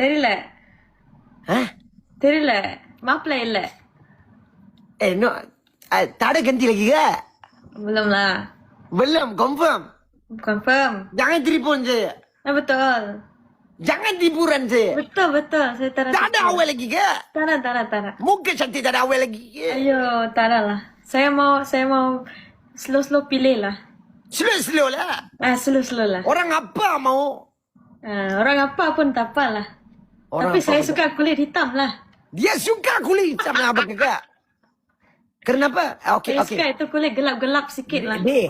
தெரியல Ha? தெரியல மாப்பிள்ளை இல்ல No. Tak ada ganti lagi ke? belum lah Belum, confirm. confirm Jangan telefon saya. betul Jangan tipuran saya. betul saya tak Tak ada awal lagi ke? tak ada Muka cantik tak ada awal lagi ke? ayo tak ada lah saya mau slow pilih lah Slow-slow lah. slow lah Orang apa mau? orang apa pun tak apa lah Orang tapi apa saya pun suka kulit hitam lah Dia suka kulit hitam lah abang kakak. Kenapa? Okey, saya okey. suka itu kulit gelap-gelap sikit lah Dia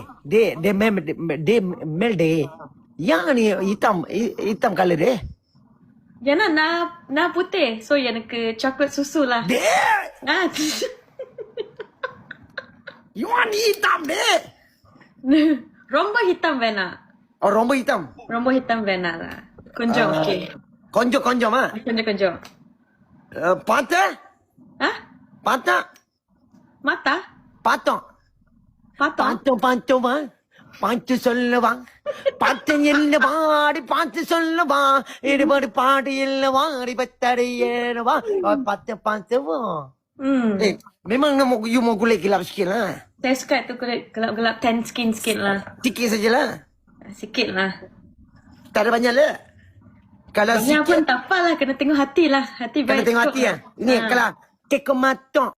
mel deh. Yang ni hitam color deh. Yana na putih so எனக்கு chocolate susu lah Dia yang hitam deh. ரொம்ப hitam வேணாம் Oh, romba hitam. ரொம்ப hitam வேணாம் lah கொஞ்சம் okay Konjo mah. கொஞ்சம் Pata? ah Pata? mata Patong. பாத்தோம் Pantu பாட்டு சொல்லவா பாட்டு இல்லவா அடி பாட்டு சொல்லவா இடுபடி பாடு இல்லவா அடி பத்தடி ஏறவா பாட்டு memang you mau kulit gelap sikit lah. saya suka itu kulit gelap-gelap tan skin sikit lah Sikit sajalah. sikit lah Tak ada banyak lah. Kalau banyak sikit pun tak apa lah kena tengok hati lah hati kena baik tengok cukup hati lah. Ini kalau kek matok